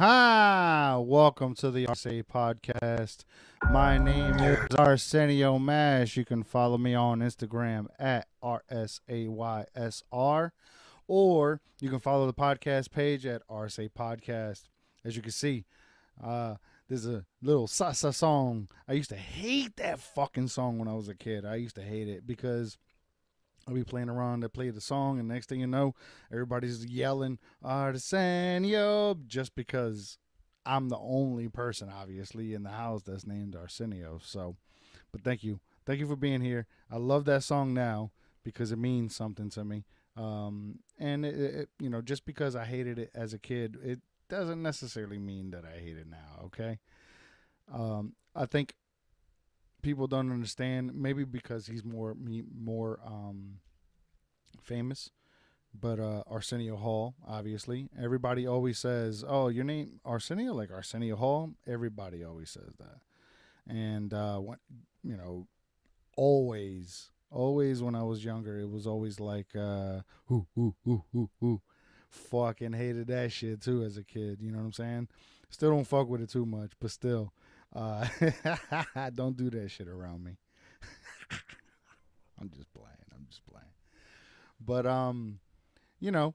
Welcome to the RSA podcast. My name is Arsenio Mash. You can follow me on Instagram at RSAYSR, or you can follow the podcast page at RSA Podcast. As you can see, there's a little salsa song. I used to hate that fucking song when I was a kid. I used to hate it because I'll be playing around to play the song, and next thing you know, everybody's yelling Arsenio just because I'm the only person, obviously, in the house that's named Arsenio. So, but thank you for being here. I love that song now because it means something to me. And just because I hated it as a kid, it doesn't necessarily mean that I hate it now. Okay. I think people don't understand, maybe because he's more famous, but Arsenio Hall, obviously, everybody always says, oh, your name Arsenio, like Arsenio Hall. Everybody always says that. And you know always when I was younger, it was always like who fucking hated that shit too as a kid. You know what I'm saying? Still don't fuck with it too much, but still, uh don't do that shit around me. I'm just playing. But you know,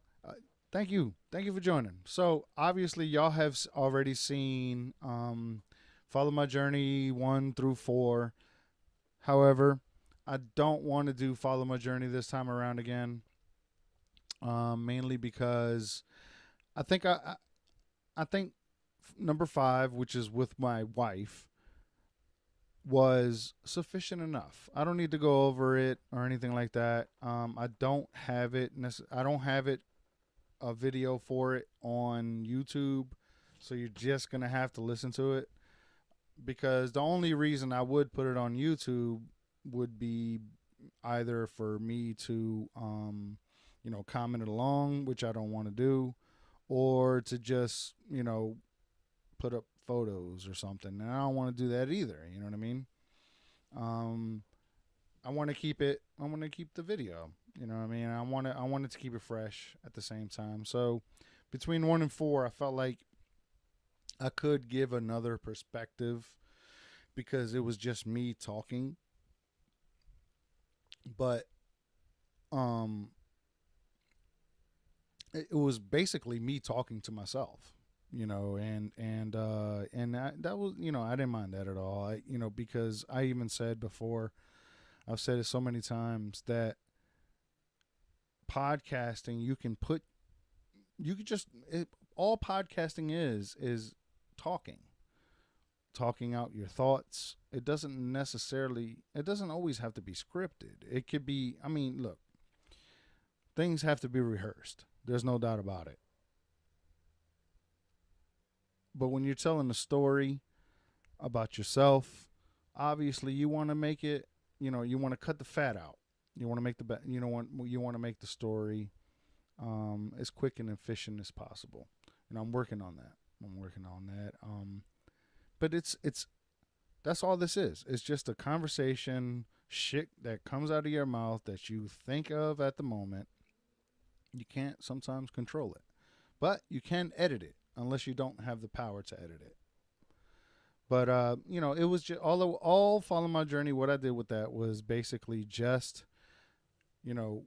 thank you for joining. So obviously, y'all have already seen Follow My Journey 1 through 4. However, I don't want to do Follow My Journey this time around again, mainly because I think I think number 5, which is with my wife, was sufficient enough. I don't need to go over it or anything like that. I don't have it. I don't have it a video for it on YouTube, so you're just gonna have to listen to it. Because the only reason I would put it on YouTube would be either for me to, comment it along, which I don't want to do, or to just, put up photos or something. And I don't want to do that either. You know what I mean? Um, I want to keep it. I want to keep the video. You know what I mean? I wanted to keep it fresh at the same time. So between 1 and 4, I felt like I could give another perspective because it was just me talking. But um, it was basically me talking to myself. That was, I didn't mind that at all. Because I even said before, I've said it so many times that podcasting, you could just all podcasting is talking, talking out your thoughts. It doesn't always have to be scripted. It could be, I mean, look, things have to be rehearsed. There's no doubt about it. But when you're telling a story about yourself, obviously you want to make it, you want to cut the fat out. You want to make you want to make the story as quick and efficient as possible. And I'm working on that. But it's that's all this is. It's just a conversation, shit that comes out of your mouth that you think of at the moment. You can't sometimes control it, but you can edit it unless you don't have the power to edit it. But it was just all Follow My Journey. What I did with that was basically just, you know,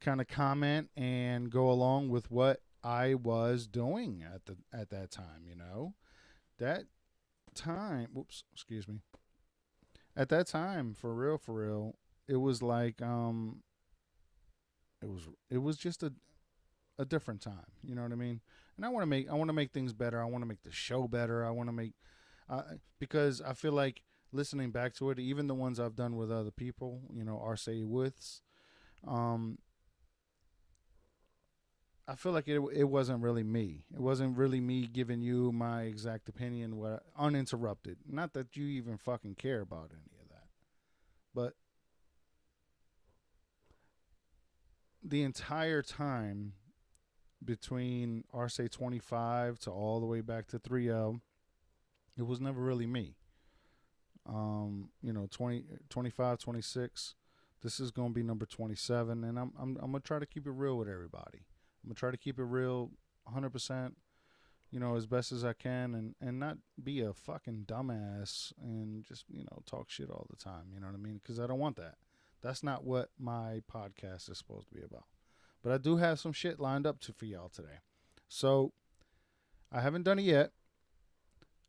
kind of comment and go along with what I was doing at that time. That time. Whoops, excuse me. At that time, for real, it was like it was just a different time. You know what I mean? And I want to make things better. I want to make the show better. I want to make because I feel like listening back to it, even the ones I've done with other people, RC Withs, um, I feel like it wasn't really me. It wasn't really me giving you my exact opinion, uninterrupted. Not that you even fucking care about any of that, but the entire time between RSA 25 to all the way back to 3L, it was never really me. 20, 25, 26. This is going to be number 27, and I'm going to try to keep it real with everybody. I'm going to try to keep it real 100%. as best as I can, and not be a fucking dumbass and just, talk shit all the time. You know what I mean? Because I don't want that. That's not what my podcast is supposed to be about. But I do have some shit lined up for y'all today. So I haven't done it yet,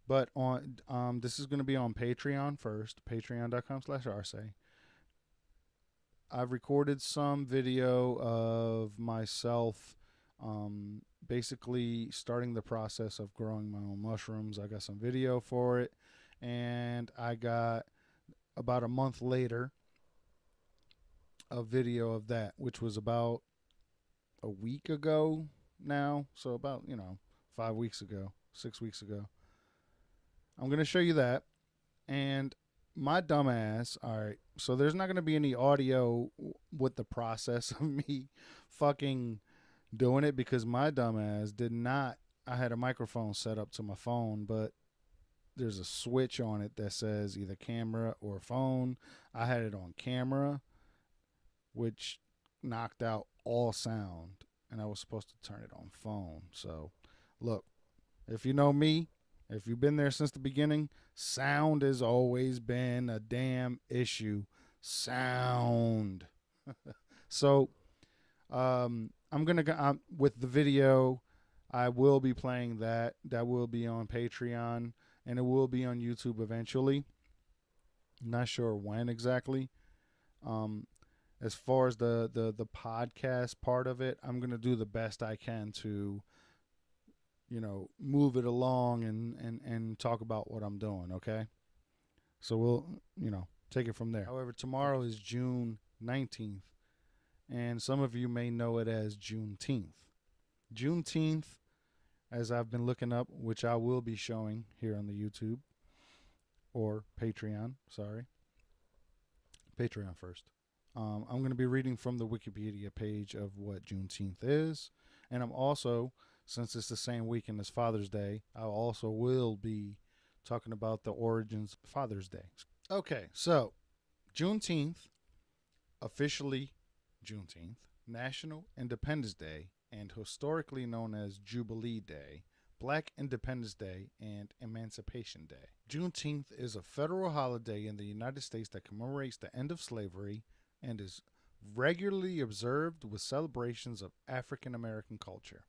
but on this is going to be on Patreon first, patreon.com/Arce. I've recorded some video of myself basically starting the process of growing my own mushrooms. I got some video for it, and I got about a month later a video of that, which was about a week ago now. So about, 5 weeks ago, 6 weeks ago. I'm going to show you that. And my dumbass, all right, so there's not going to be any audio with the process of me fucking doing it because my dumbass did not. I had a microphone set up to my phone, but there's a switch on it that says either camera or phone. I had it on camera, which knocked out all sound, and I was supposed to turn it on phone. So, look, if you know me, if you've been there since the beginning, sound has always been a damn issue. Sound. So, I'm going to, with the video, I will be playing that. That will be on Patreon, and it will be on YouTube eventually. Not sure when exactly. As far as the podcast part of it, I'm going to do the best I can to, move it along and talk about what I'm doing, okay? So we'll, take it from there. However, tomorrow is June 19th, and some of you may know it as Juneteenth. Juneteenth, as I've been looking up, which I will be showing here on the YouTube or Patreon, sorry. Patreon first. I'm going to be reading from the Wikipedia page of what Juneteenth is. And I'm also, since it's the same weekend as Father's Day, I also will be talking about the origins of Father's Day. Okay, so Juneteenth, officially Juneteenth, National Independence Day, and historically known as Jubilee Day, Black Independence Day, and Emancipation Day. Juneteenth is a federal holiday in the United States that commemorates the end of slavery and is regularly observed with celebrations of African American culture.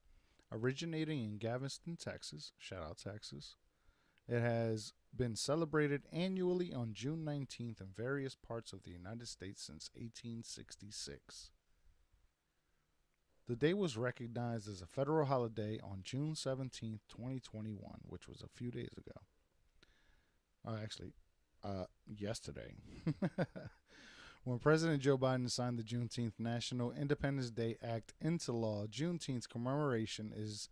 Originating in Galveston, Texas, shout out Texas, it has been celebrated annually on June 19th in various parts of the United States since 1866. The day was recognized as a federal holiday on June 17th, 2021, which was a few days ago. Yesterday. When President Joe Biden signed the Juneteenth National Independence Day Act into law, Juneteenth's commemoration is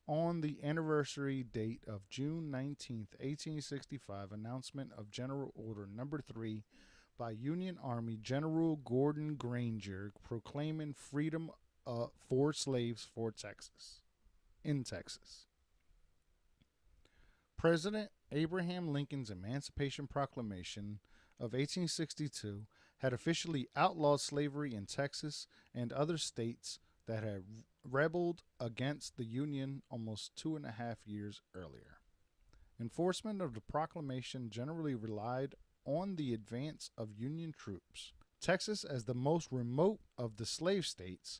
on the anniversary date of June 19th, 1865, announcement of General Order Number 3 by Union Army General Gordon Granger proclaiming freedom for slaves in Texas. President Abraham Lincoln's Emancipation Proclamation of 1862 had officially outlawed slavery in Texas and other states that had rebelled against the Union almost 2.5 years earlier. Enforcement of the proclamation generally relied on the advance of Union troops. Texas, as the most remote of the slave states,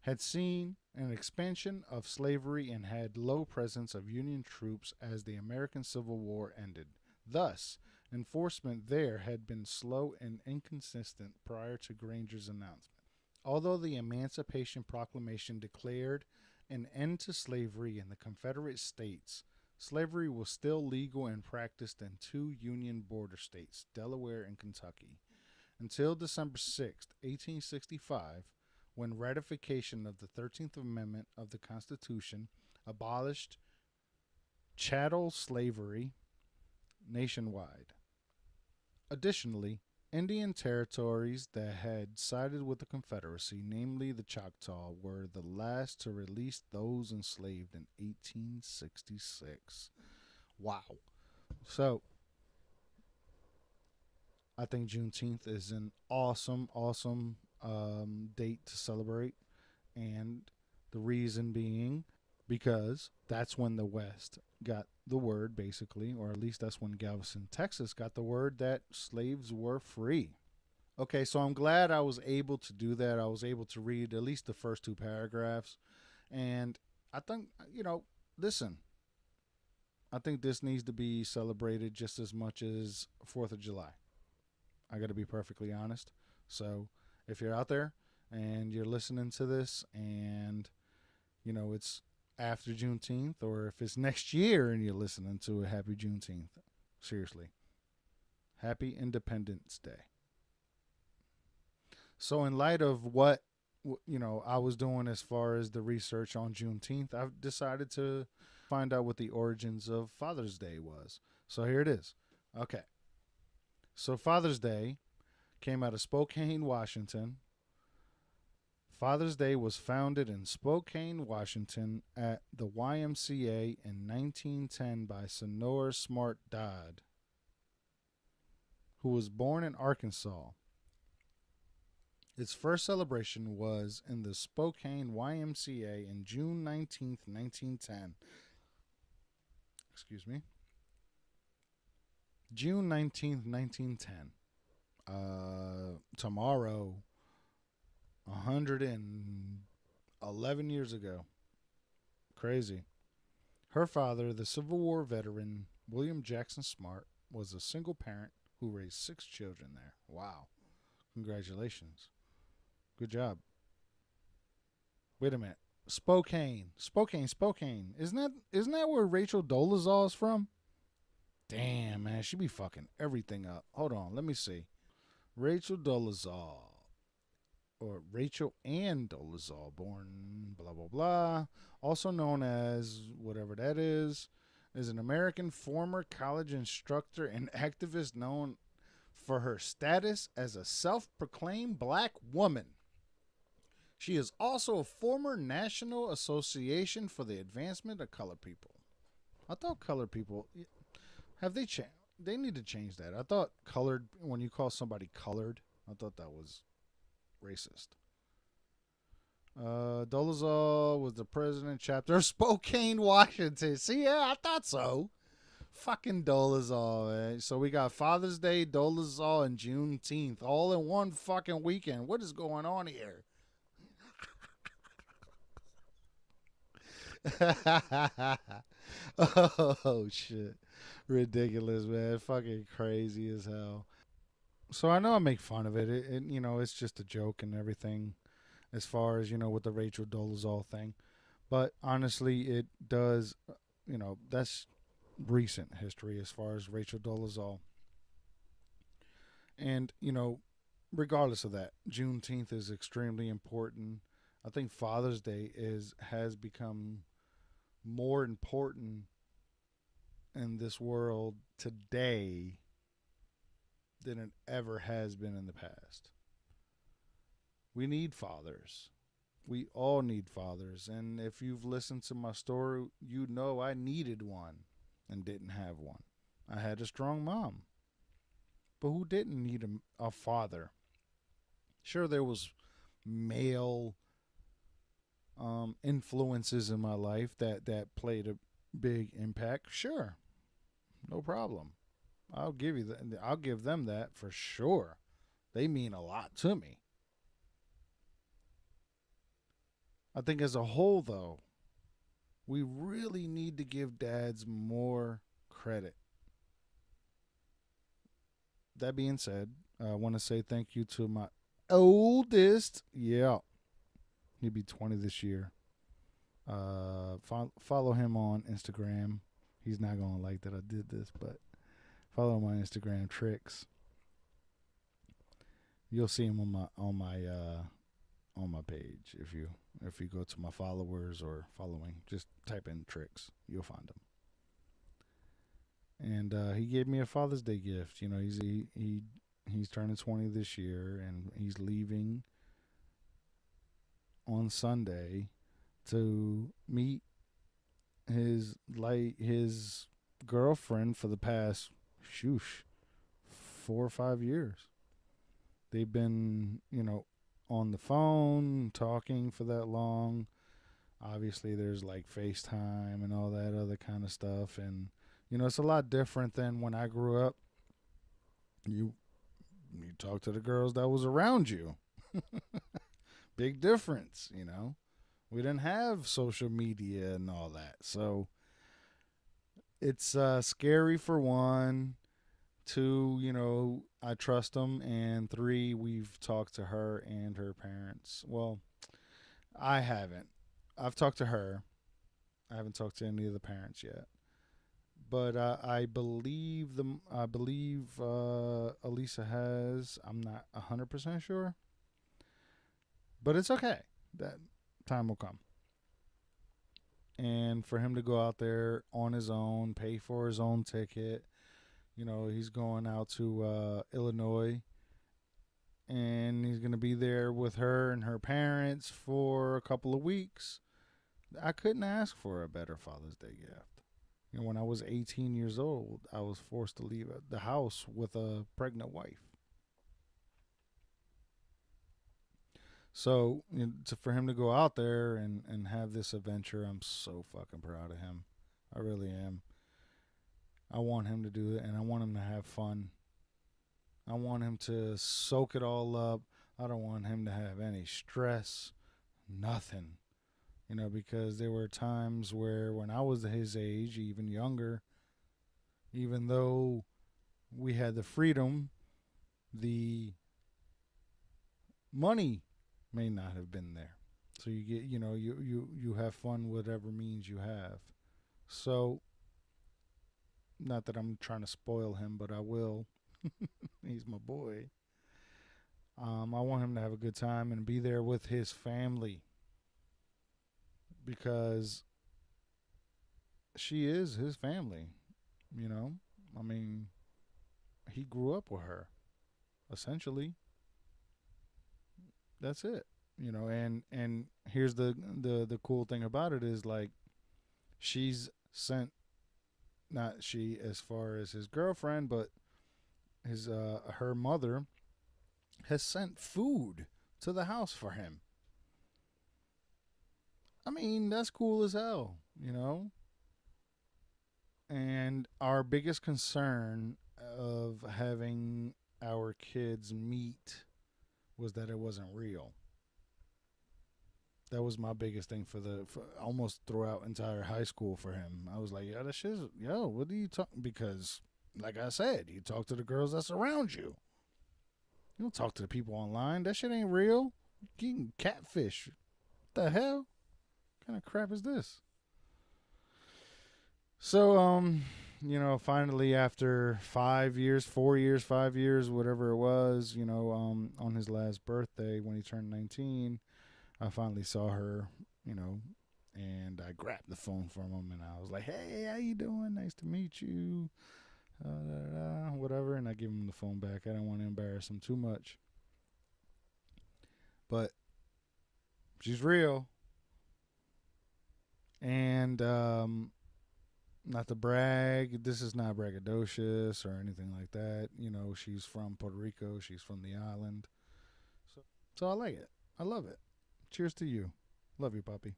had seen an expansion of slavery and had low presence of Union troops as the American Civil War ended. Thus, enforcement there had been slow and inconsistent prior to Granger's announcement. Although the Emancipation Proclamation declared an end to slavery in the Confederate States, slavery was still legal and practiced in 2 Union border states, Delaware and Kentucky, until December 6, 1865, when ratification of the 13th Amendment of the Constitution abolished chattel slavery nationwide. Additionally, Indian territories that had sided with the Confederacy, namely the Choctaw, were the last to release those enslaved in 1866. Wow. So, I think Juneteenth is an awesome date to celebrate, and the reason being because that's when the West got the word, basically, or at least that's when Galveston, Texas got the word that slaves were free. Okay, so I'm glad I was able to do that. I was able to read at least the first two paragraphs. And I think, listen, I think this needs to be celebrated just as much as 4th of July. I got to be perfectly honest. So if you're out there and you're listening to this and, it's after Juneteenth, or if it's next year and you're listening to it, happy Juneteenth. Seriously. Happy Independence Day. So, in light of what I was doing as far as the research on Juneteenth, I've decided to find out what the origins of Father's Day was. So here it is. Okay. So Father's Day came out of Spokane, Washington. Father's Day was founded in Spokane, Washington at the YMCA in 1910 by Sonora Smart Dodd, who was born in Arkansas. Its first celebration was in the Spokane YMCA in June 19th, 1910. Excuse me. June 19th, 1910. Tomorrow, 111 years ago. Crazy. Her father, the Civil War veteran William Jackson Smart, was a single parent who raised 6 children there. Wow. Congratulations. Good job. Wait a minute. Spokane. Isn't that where Rachel Dolezal is from? Damn, man, she be fucking everything up. Hold on, let me see. Rachel Dolezal, or Rachel Ann Dolezal, born blah blah blah, also known as whatever that is an American former college instructor and activist known for her status as a self-proclaimed black woman. She is also a former National Association for the Advancement of Colored People. I thought colored people, have they changed? They need to change that. I thought colored, when you call somebody colored, I thought that was racist. Dolezal was the president chapter of Spokane, Washington. See, yeah, I thought so. Fucking Dolezal, man. So we got Father's Day, Dolezal, and Juneteenth all in one fucking weekend. What is going on here? Oh shit, ridiculous, man. Fucking crazy as hell. So I know I make fun of it. It's just a joke and everything, as far as with the Rachel Dolezal thing. But honestly, it does. That's recent history as far as Rachel Dolezal. And regardless of that, Juneteenth is extremely important. I think Father's Day has become more important in this world today than it ever has been in the past. We need fathers. We all need fathers. And if you've listened to my story, you know I needed one and didn't have one. I had a strong mom. But who didn't need a father? Sure, there was male influences in my life that played a big impact. Sure, no problem. I'll give them that for sure. They mean a lot to me. I think as a whole, though, we really need to give dads more credit. That being said, I want to say thank you to my oldest. Yeah, he'll be 20 this year. Follow him on Instagram. He's not gonna like that I did this, but follow him on Instagram, Tricks. You'll see him on my page if you go to my followers or following. Just type in Tricks, you'll find him. And he gave me a Father's Day gift. He's turning 20 this year, and he's leaving on Sunday to meet his girlfriend for the past 4 or 5 years. They've been on the phone talking for that long. Obviously, there's like FaceTime and all that other kind of stuff, and it's a lot different than when I grew up. You you talk to the girls that was around you. Big difference. We didn't have social media and all that, so it's scary for one. Two, I trust them, and three, we've talked to her and her parents. Well, I haven't. I've talked to her. I haven't talked to any of the parents yet. But I believe the I believe Elisa has. I'm not 100% sure, but it's okay. That time will come. And for him to go out there on his own, pay for his own ticket. He's going out to Illinois, and he's going to be there with her and her parents for a couple of weeks. I couldn't ask for a better Father's Day gift. When I was 18 years old, I was forced to leave the house with a pregnant wife. So for him to go out there and have this adventure, I'm so fucking proud of him. I really am. I want him to do it, and I want him to have fun. I want him to soak it all up. I don't want him to have any stress, nothing. Because there were times where when I was his age, even younger, even though we had the freedom, the money may not have been there. So you get, you have fun whatever means you have. So, not that I'm trying to spoil him, but I will. He's my boy. I want him to have a good time and be there with his family because she is his family. You know, I mean, he grew up with her, essentially. That's it. And here's the cool thing about it is like she's sent, not she as far as his girlfriend, but his her mother has sent food to the house for him. I mean, that's cool as hell. And our biggest concern of having our kids meet was that it wasn't real. That was my biggest thing for almost throughout entire high school for him. I was like, yo, that shit's yo, what do you talk? Because, like I said, you talk to the girls that's around you. You don't talk to the people online. That shit ain't real. You're getting catfish. What the hell? What kind of crap is this? So, finally after 5 years, 4 years, 5 years, whatever it was, on his last birthday when he turned 19, I finally saw her, you know, and I grabbed the phone from him and I was like, "Hey, how you doing? Nice to meet you." Whatever, and I give him the phone back. I don't want to embarrass him too much, but she's real, and not to brag, this is not braggadocious or anything like that. She's from Puerto Rico. She's from the island, so I like it. I love it. Cheers to you. Love you, Poppy.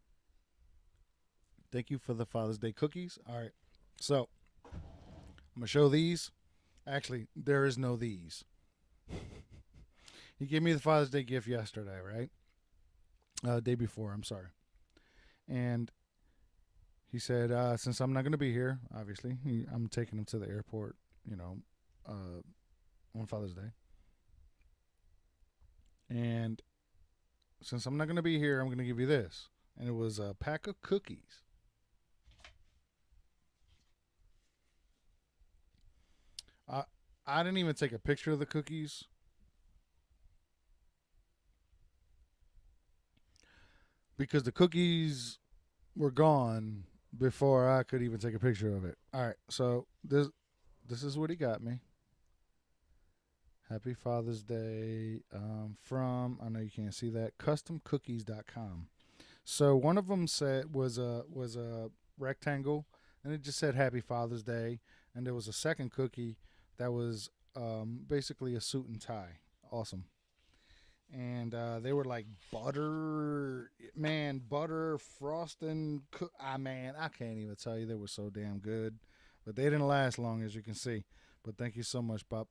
Thank you for the Father's Day cookies. All right. So I'm gonna show these. Actually, there is no these. He gave me the Father's Day gift yesterday, right? Day before. I'm sorry. And he said, since I'm not gonna be here, obviously, I'm taking him to the airport. You know, on Father's Day. And since I'm not gonna be here, I'm gonna give you this. And it was a pack of cookies. I I didn't even take a picture of the cookies because the cookies were gone before I could even take a picture of it. All right, so this is what he got me. Happy Father's Day from, I know you can't see that, customcookies.com. So one of them said was a rectangle, and it just said Happy Father's Day, and there was a second cookie that was basically a suit and tie. Awesome. and they were like butter, man, butter frosting. Man, I can't even tell you, they were so damn good, but they didn't last long, as you can see. But thank you so much, Pop.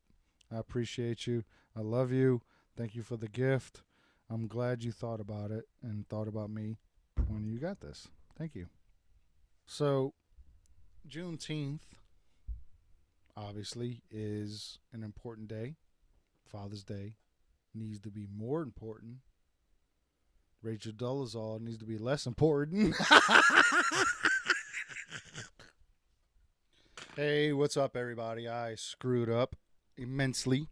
I appreciate you. I love you. Thank you for the gift. I'm glad you thought about it and thought about me when you got this. Thank you. So, Juneteenth, obviously, is an important day. Father's Day needs to be more important. Rachel Dolezal needs to be less important. Hey, what's up, everybody? I screwed up immensely.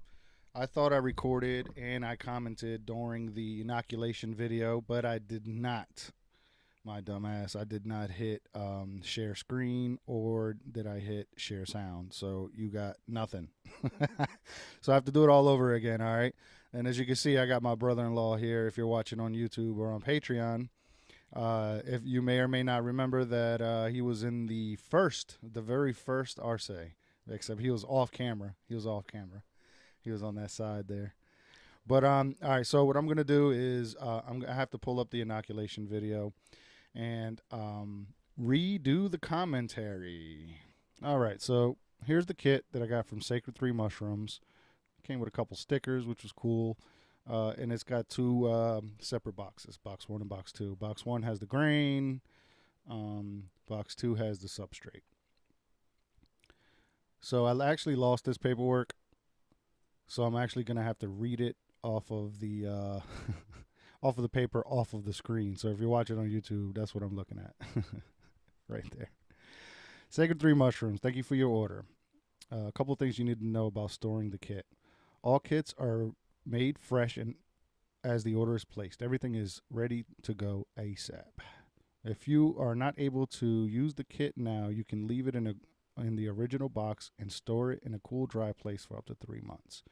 I thought I recorded and I commented during the inoculation video, but I did not. My dumbass. I did not hit share screen, or did I hit share sound? So you got nothing. So I have to do it all over again, all right? And as you can see, I got my brother-in-law here. If you're watching on YouTube or on Patreon, if you may or may not remember that he was in the very first Arce, except he was off camera. He was off camera. He was on that side there. But all right. So what I'm gonna do is I have to pull up the inoculation video and redo the commentary. All right. So here's the kit that I got from Sacred 3 Mushrooms. Came with a couple stickers, which was cool. And it's got two separate boxes, box 1 and box 2. Box 1 has the grain. Box 2 has the substrate. So I actually lost this paperwork. So I'm actually going to have to read it off of the off of the paper, off of the screen. So if you're watching on YouTube, that's what I'm looking at. Right there. Sacred 3 Mushrooms, thank you for your order. A couple things you need to know about storing the kit. All kits are made fresh and as the order is placed. Everything is ready to go ASAP. If you are not able to use the kit now, you can leave it in the original box and store it in a cool, dry place for up to 3 months.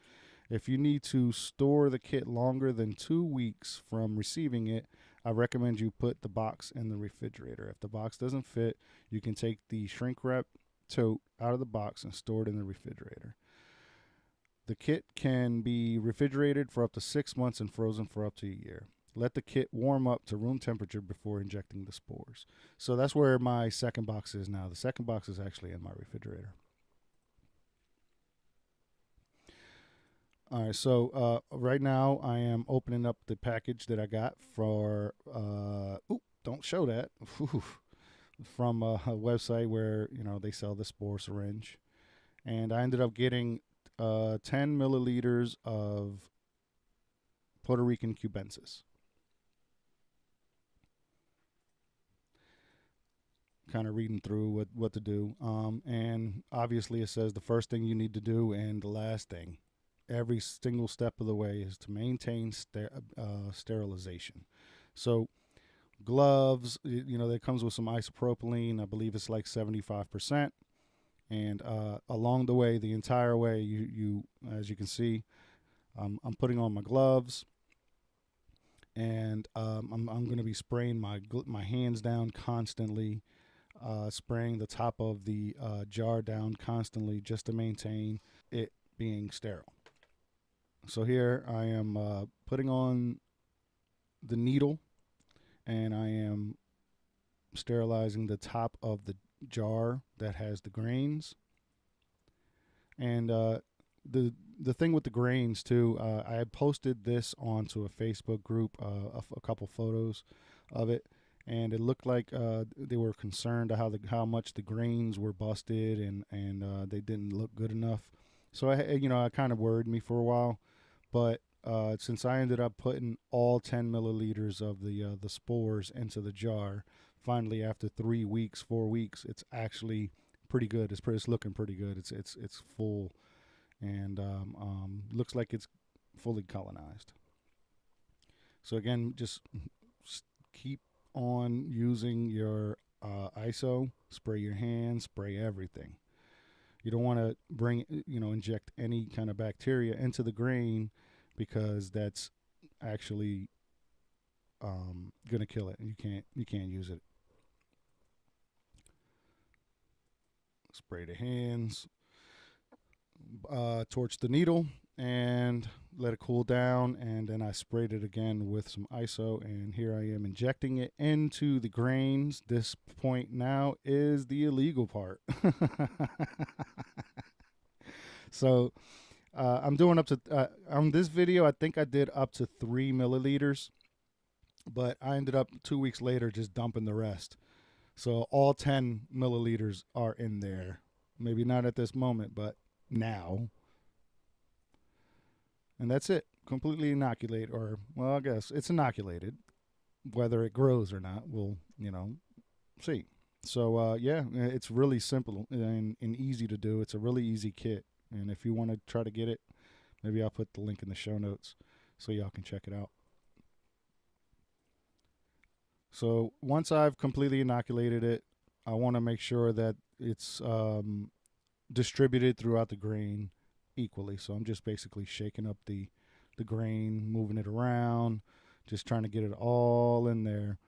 If you need to store the kit longer than 2 weeks from receiving it, I recommend you put the box in the refrigerator. If the box doesn't fit, you can take the shrink wrap tote out of the box and store it in the refrigerator. The kit can be refrigerated for up to 6 months and frozen for up to a year. Let the kit warm up to room temperature before injecting the spores. So that's where my second box is now. The second box is actually in my refrigerator. All right, so right now I am opening up the package that I got for, don't show that, from a website where, they sell the spore syringe. And I ended up getting 10 milliliters of Puerto Rican cubensis. Kind of reading through what to do. And obviously it says the first thing you need to do and the last thing. Every single step of the way is to maintain sterilization. So gloves, that comes with some isopropylene. I believe it's like 75%. And along the way, the entire way, you as you can see, I'm putting on my gloves, and I'm going to be spraying my hands down constantly, spraying the top of the jar down constantly just to maintain it being sterile. So here I am putting on the needle, and I am sterilizing the top of the jar that has the grains. And the thing with the grains too, I had posted this onto a Facebook group, a couple photos of it, and it looked like they were concerned how much the grains were busted and they didn't look good enough. So it kind of worried me for a while, but since I ended up putting all 10 milliliters of the spores into the jar, finally after 3 weeks, 4 weeks, it's actually pretty good. It's looking pretty good. It's full, and looks like it's fully colonized. So again, just keep on using your ISO. Spray your hands. Spray everything. You don't want to inject any kind of bacteria into the grain, because that's actually gonna kill it, and you can't use it. Spray the hands, torch the needle, and let it cool down, and then I sprayed it again with some ISO, and here I am injecting it into the grains. This point now is the illegal part. So I'm doing up to on this video. I think I did up to 3 milliliters, but I ended up 2 weeks later just dumping the rest. So all 10 milliliters are in there. Maybe not at this moment, but now. And that's it. Completely inoculated, or, well, I guess it's inoculated. Whether it grows or not, we'll, see. So, yeah, it's really simple and easy to do. It's a really easy kit. And if you want to try to get it, maybe I'll put the link in the show notes so y'all can check it out. So once I've completely inoculated it, I want to make sure that it's distributed throughout the grain equally. So I'm just basically shaking up the grain, moving it around, just trying to get it all in there.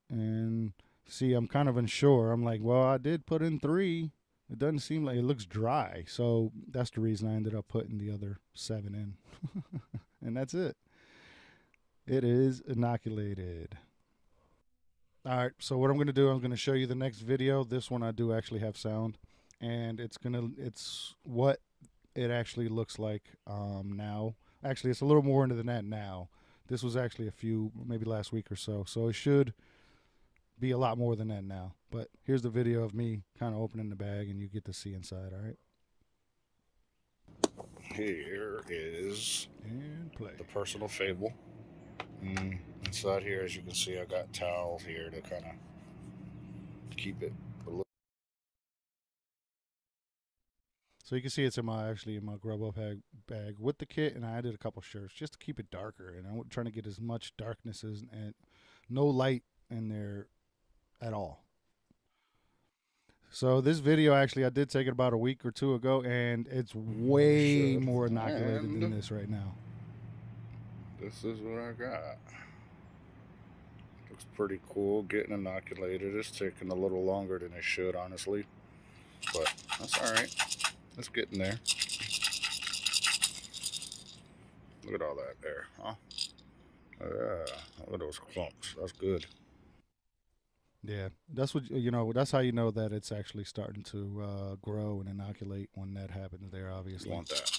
And see, I'm kind of unsure. I'm like, well, I did put in 3. It doesn't seem like it looks dry. So that's the reason I ended up putting the other 7 in. And that's it. It is inoculated. All right, so what I'm going to do, I'm going to show you the next video. This one I do actually have sound, and it's what it actually looks like now. Actually, it's a little more into than that now. This was actually maybe last week or so, so it should be a lot more than that now. But here's the video of me kind of opening the bag, and you get to see inside. All right. Here is And play. the personal fable. Inside here, as you can see, I got towels here to kind of keep it a little. So you can see it's in my grub up bag with the kit, and I added a couple shirts just to keep it darker. And I'm trying to get as much darkness and no light in there at all. So this video, actually, I did take it about a week or 2 ago, and it's way more inoculated than this right now. This is what I got. Looks pretty cool getting inoculated. It's taking a little longer than it should, honestly. But that's all right. It's getting there. Look at all that there, huh? Look at those clumps. That's good. Yeah, that's what that's how you know that it's actually starting to grow and inoculate when that happens there, obviously. You want that.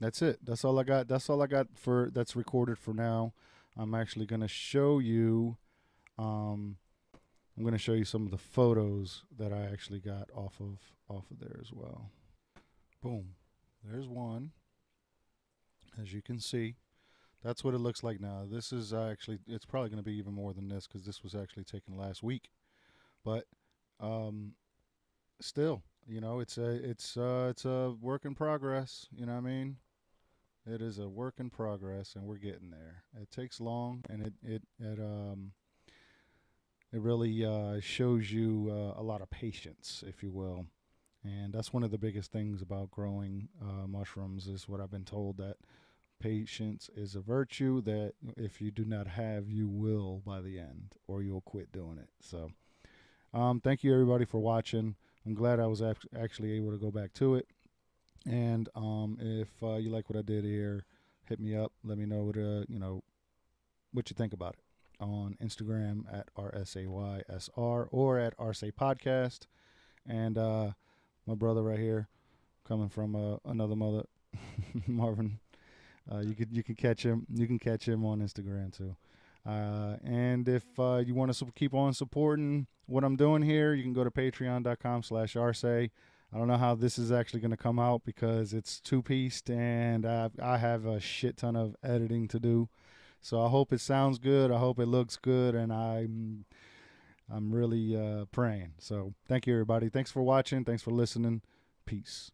That's it. That's all I got. That's recorded for now. I'm actually going to show you I'm going to show you some of the photos that I actually got off of there as well. Boom. There's one. As you can see, that's what it looks like now. This is it's probably going to be even more than this because this was actually taken last week. But still, it's a work in progress. You know what I mean? It is a work in progress, and we're getting there. It takes long, and it really shows you a lot of patience, if you will. And that's one of the biggest things about growing mushrooms is what I've been told, that patience is a virtue that if you do not have, you will by the end, or you'll quit doing it. So thank you, everybody, for watching. I'm glad I was actually able to go back to it. And if you like what I did here, hit me up. Let me know what you think about it on Instagram at RSAYSR or at RSA Podcast. And my brother right here, coming from another mother, Marvin. You can catch him. You can catch him on Instagram too. And if you want to keep on supporting what I'm doing here, you can go to patreon.com/RSA. I don't know how this is actually going to come out because it's 2-pieced and I have a shit ton of editing to do. So I hope it sounds good. I hope it looks good, and I'm really praying. So thank you, everybody. Thanks for watching. Thanks for listening. Peace.